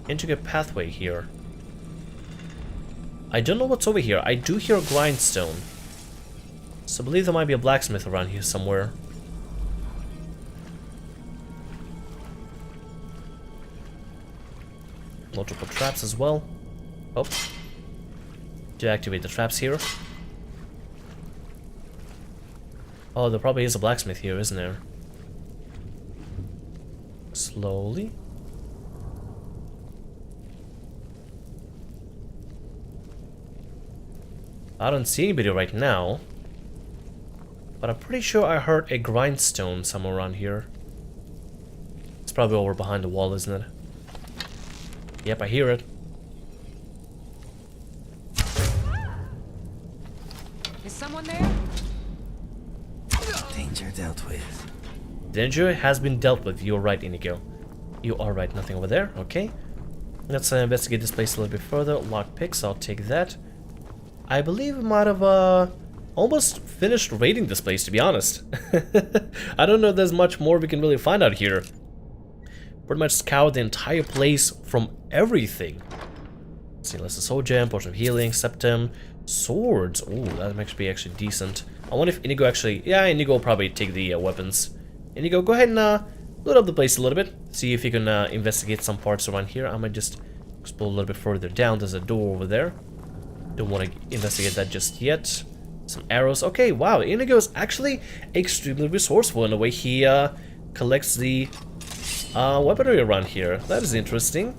intricate pathway here. I don't know what's over here. I do hear a grindstone. So I believe there might be a blacksmith around here somewhere. Multiple traps as well. Oh. Deactivate the traps here. Oh, there probably is a blacksmith here, isn't there? Slowly. I don't see anybody right now. But I'm pretty sure I heard a grindstone somewhere around here. It's probably over behind the wall, isn't it? Yep, I hear it. Is someone there? Danger dealt with. Danger has been dealt with. You're right, Inigo. You are right. Nothing over there. Okay. Let's investigate this place a little bit further. Lockpicks, I'll take that. I believe I might have almost finished raiding this place, to be honest. I don't know if there's much more we can really find out here. Pretty much scoured the entire place from everything. Let's see, let's the soul gem, potion of healing, septum, swords. Ooh, that might be actually decent. I wonder if Inigo actually... Yeah, Inigo will probably take the weapons. Inigo, go ahead and load up the place a little bit. See if you can investigate some parts around here. I might just explore a little bit further down. There's a door over there. Don't want to investigate that just yet. Some arrows. Okay, wow. Inigo is actually extremely resourceful in the way he collects the weaponry around here. That is interesting.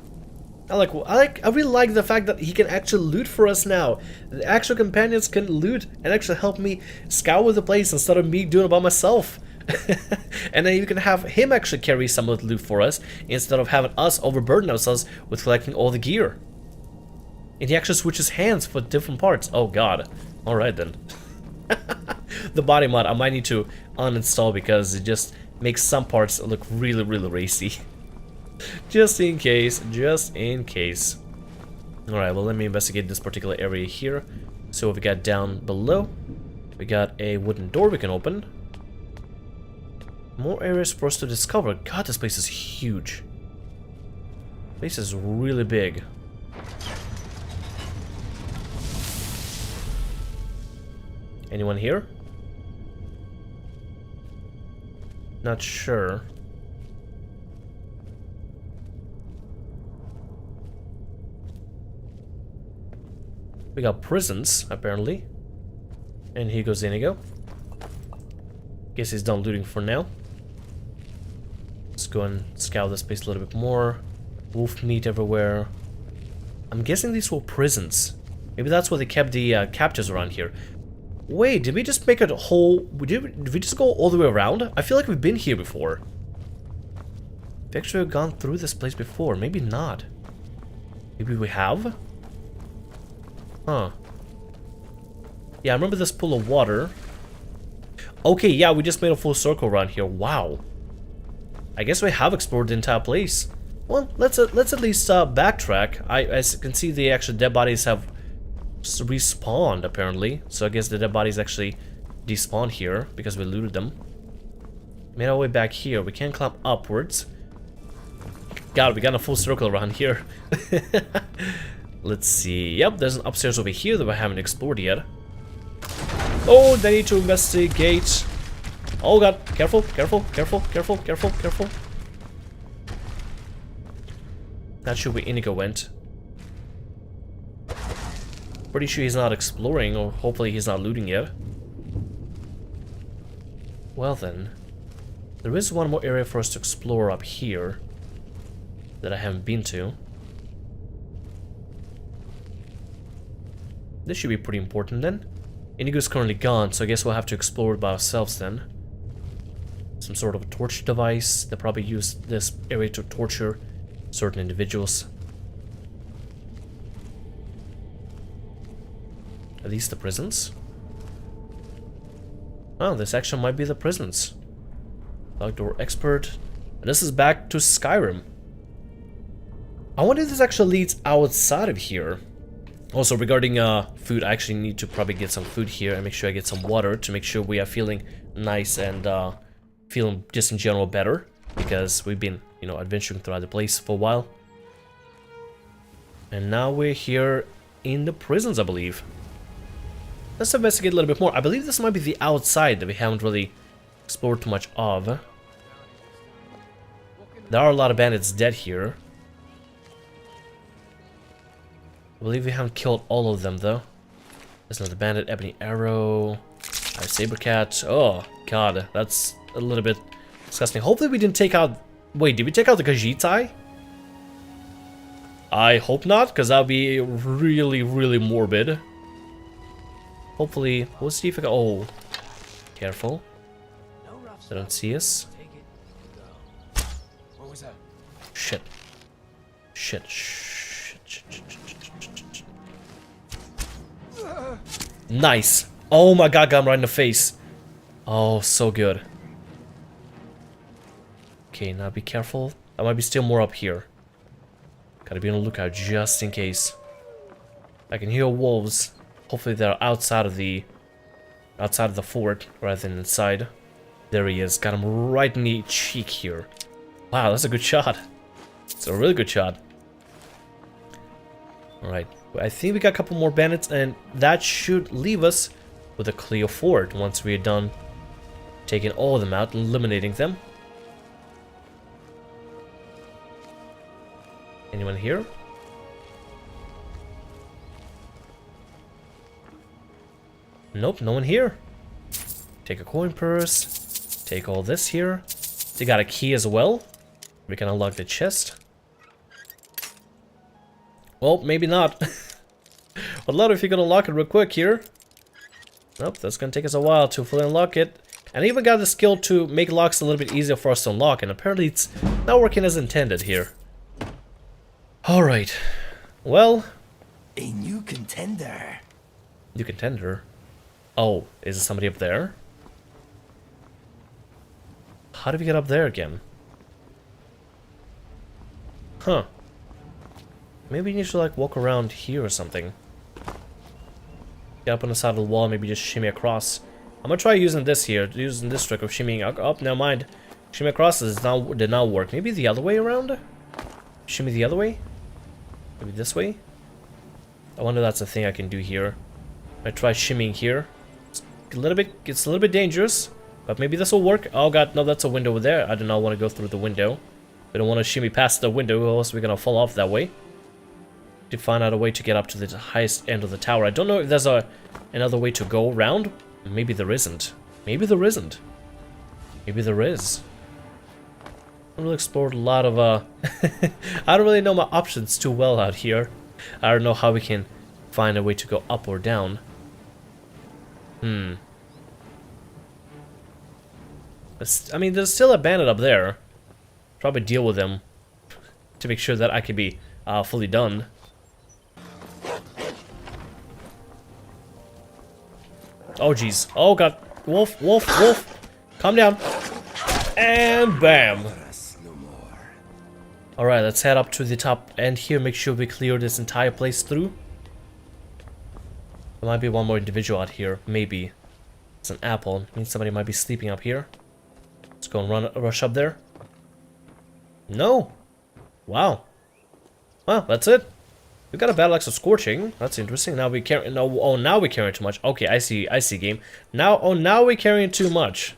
I really like the fact that he can actually loot for us now. The actual companions can loot and actually help me scour the place instead of me doing it by myself. And then you can have him actually carry some of the loot for us instead of having us overburden ourselves with collecting all the gear. And he actually switches hands for different parts. Oh god. Alright then. The body mod I might need to uninstall because it just makes some parts look really, really racy. Just in case, just in case. Alright, well let me investigate this particular area here. So what we got down below. We got a wooden door we can open. More areas for us to discover. God, this place is huge. This place is really big. Anyone here? Not sure. We got prisons, apparently. And here goes Inigo. Guess he's done looting for now. Let's go and scout this place a little bit more. Wolf meat everywhere. I'm guessing these were prisons. Maybe that's where they kept the captives around here. Wait, did we just make a whole... Did we just go all the way around? I feel like we've been here before. We've actually gone through this place before. Maybe not. Maybe we have? Huh. Yeah, I remember this pool of water. Okay, yeah, we just made a full circle around here. Wow. I guess we have explored the entire place. Well, let's at least backtrack. As you can see, the actual dead bodies have respawned, apparently. So I guess the dead bodies actually despawned here because we looted them. Made our way back here. We can climb upwards. God, we got a full circle around here. Let's see. Yep, there's an upstairs over here that we haven't explored yet. Oh, they need to investigate. Oh god, careful, careful, careful, careful, careful, careful. Not sure where Inigo went. Pretty sure he's not exploring, or hopefully he's not looting yet. Well then, there is one more area for us to explore up here that I haven't been to. This should be pretty important then. Inigo's currently gone, so I guess we'll have to explore it by ourselves then. Some sort of a torture device. They probably use this area to torture certain individuals. Are these the prisons? Oh, this actually might be the prisons. Locked door expert. And this is back to Skyrim. I wonder if this actually leads outside of here. Also, regarding food, I actually need to probably get some food here and make sure I get some water to make sure we are feeling nice and feeling just in general better, because we've been, you know, adventuring throughout the place for a while. And now we're here in the prisons, I believe. Let's investigate a little bit more. I believe this might be the outside that we haven't really explored too much of. There are a lot of bandits dead here. I believe we haven't killed all of them, though. There's another bandit, ebony arrow, saber cat. Oh god, that's a little bit disgusting. Hopefully we didn't take out... Wait, did we take out the Khajiitai? I hope not, because that would be really, really morbid. Hopefully, we'll see if I can... Oh, careful. They don't see us. What was that? Shit. Shit. Nice. Oh my god, got him right in the face. Oh, so good. Okay, now be careful. There might be still more up here. Gotta be on the lookout just in case. I can hear wolves. Hopefully they're outside of the fort rather than inside. There he is. Got him right in the cheek here. Wow, that's a good shot. It's a really good shot. Alright. I think we got a couple more bandits, and that should leave us with a clear fort once we're done taking all of them out and eliminating them. Anyone here? Nope, no one here. Take a coin purse. Take all this here. They got a key as well. We can unlock the chest. Well, maybe not. I'd love if you can unlock it real quick here. Nope, that's gonna take us a while to fully unlock it. And I even got the skill to make locks a little bit easier for us to unlock, and apparently it's not working as intended here. Alright. Well... A new contender. New contender? Oh, is there somebody up there? How did we get up there again? Huh. Maybe you need to like walk around here or something. Get up on the side of the wall, maybe just shimmy across. I'm gonna try using this here, using this trick of shimmying up. Oh, never mind. Shimmy across did not work. Maybe the other way around? Shimmy the other way? Maybe this way? I wonder if that's a thing I can do here. I try shimmying here. It's a little bit dangerous, but maybe this will work. Oh god, no, that's a window over there. I do not want to go through the window. We don't want to shimmy past the window, or else we're gonna fall off that way. To find out a way to get up to the highest end of the tower. I don't know if there's another way to go around. Maybe there isn't. Maybe there isn't. Maybe there is. I really explored a lot of I don't really know my options too well out here. I don't know how we can find a way to go up or down. I mean, there's still a bandit up there. Probably deal with them to make sure that I can be fully done. Oh jeez. Oh god. Wolf, wolf, wolf. Calm down. And bam. Alright, let's head up to the top end here. Make sure we clear this entire place through. There might be one more individual out here. Maybe. It's an apple. It means somebody might be sleeping up here. Let's go and rush up there. No. Wow. Well, that's it. We got a battle axe of scorching. That's interesting. Now we carry now we carry too much. Okay, I see game. Now we're carrying too much.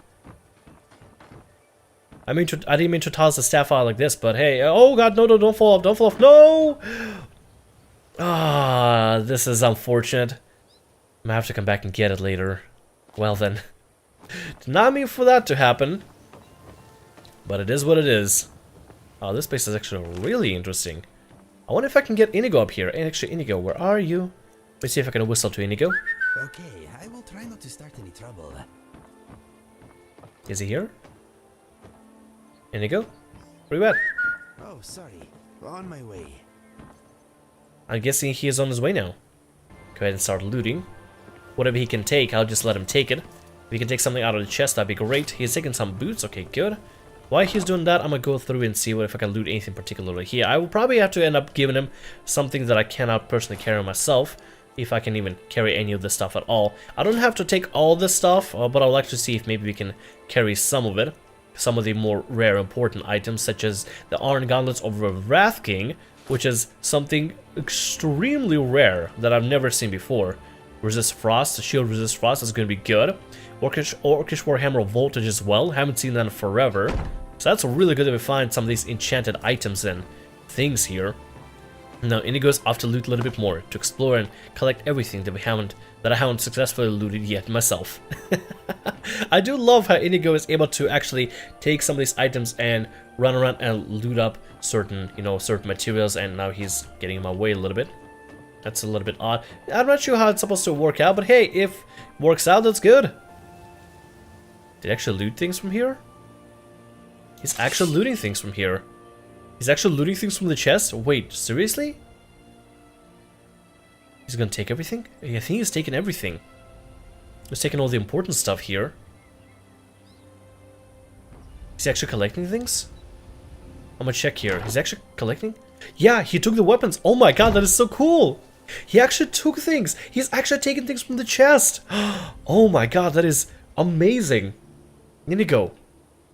I didn't mean to toss the staff out like this, but hey, oh god, no, don't fall off, don't fall off, no! Ah, this is unfortunate. I'm gonna have to come back and get it later. Well then. Did not mean for that to happen. But it is what it is. Oh, this place is actually really interesting. I wonder if I can get Inigo up here. And actually, Inigo, where are you? Let's see if I can whistle to Inigo. Okay, I will try not to start any trouble. Is he here? Inigo? Where you at? Oh, sorry. On my way. I'm guessing he is on his way now. Go ahead and start looting. Whatever he can take, I'll just let him take it. If he can take something out of the chest, that'd be great. He's taking some boots. Okay, good. While he's doing that, I'm gonna go through and see if I can loot anything particularly here. I will probably have to end up giving him something that I cannot personally carry myself, if I can even carry any of this stuff at all. I don't have to take all this stuff, but I'd like to see if maybe we can carry some of it. Some of the more rare important items, such as the Iron Gauntlets of the Wrath King, which is something extremely rare that I've never seen before. Resist Frost, the shield resist Frost is going to be good. Orcish Warhammer Voltage as well, haven't seen that in forever. So that's really good that we find some of these enchanted items and things here. Now Inigo's off to loot a little bit more, to explore and collect everything that I haven't successfully looted yet myself. I do love how Inigo is able to actually take some of these items and run around and loot up certain materials, and now he's getting in my way a little bit. That's a little bit odd. I'm not sure how it's supposed to work out, but hey, if it works out, that's good. Did he actually loot things from here? He's actually looting things from here. He's actually looting things from the chest? Wait, seriously? He's gonna take everything? I think he's taking everything. He's taking all the important stuff here. Is he actually collecting things? I'm gonna check here. He's actually collecting? Yeah, he took the weapons. Oh my god, that is so cool! He actually took things. He's actually taking things from the chest. Oh my god, that is amazing. Inigo.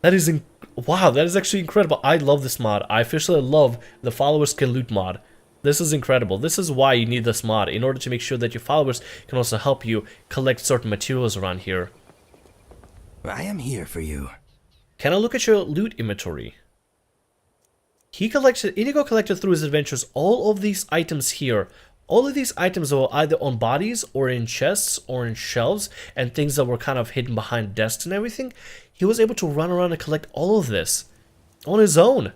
That is wow, that is actually incredible. I love this mod. I officially love the followers can loot mod. This is incredible. This is why you need this mod, in order to make sure that your followers can also help you collect certain materials around here. I am here for you. Can I look at your loot inventory? Inigo collected through his adventures all of these items here. All of these items were either on bodies or in chests or in shelves and things that were kind of hidden behind desks and everything. He was able to run around and collect all of this on his own.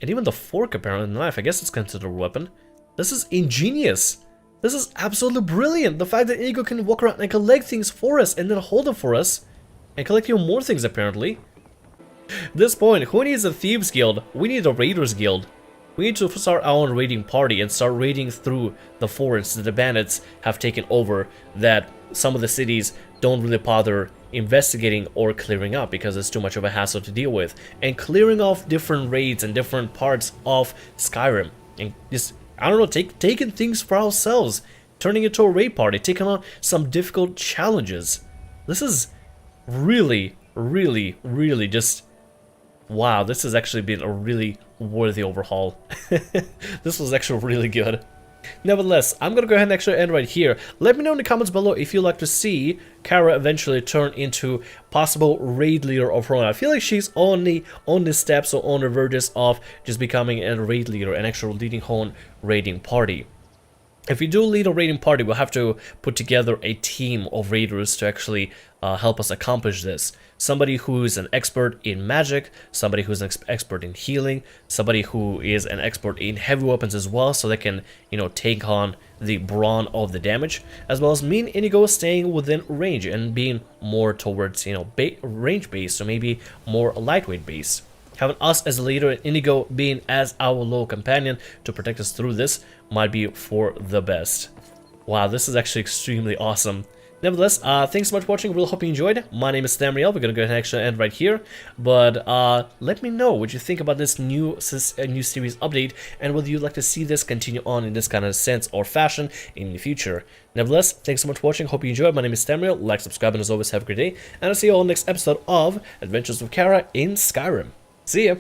And even the fork, apparently, the knife, I guess it's considered a weapon. This is ingenious. This is absolutely brilliant. The fact that Inigo can walk around and collect things for us and then hold them for us. And collect even more things, apparently. At this point, who needs a Thieves Guild? We need a Raiders Guild. We need to start our own raiding party and start raiding through the forests that the bandits have taken over, that some of the cities don't really bother investigating or clearing up because it's too much of a hassle to deal with. And clearing off different raids and different parts of Skyrim. And just, I don't know, taking things for ourselves. Turning it into a raid party, taking on some difficult challenges. This is really, really, really just... wow, this has actually been a really worthy overhaul. This was actually really good. Nevertheless, I'm gonna go ahead and actually end right here. Let me know in the comments below if you'd like to see Kara eventually turn into possible raid leader of her own. I feel like she's only on the steps or on the verges of just becoming a raid leader, an actual leading her own raiding party. If we do lead a raiding party, we'll have to put together a team of raiders to actually help us accomplish this. Somebody who's an expert in magic, somebody who's an expert in healing, somebody who is an expert in heavy weapons as well, so they can, you know, take on the brawn of the damage, as well as me and Inigo staying within range and being more towards, you know, range based, so maybe more lightweight based. Having us as a leader and Inigo being as our loyal companion to protect us through this might be for the best. Wow, this is actually extremely awesome. Nevertheless, thanks so much for watching. Really hope you enjoyed. My name is Tamriel. We're gonna go ahead and actually end right here. But let me know what you think about this new series update, and whether you'd like to see this continue on in this kind of sense or fashion in the future. Nevertheless, thanks so much for watching. Hope you enjoyed. My name is Tamriel. Like, subscribe, and as always, have a great day. And I'll see you all next episode of Adventures with Kara in Skyrim. See ya!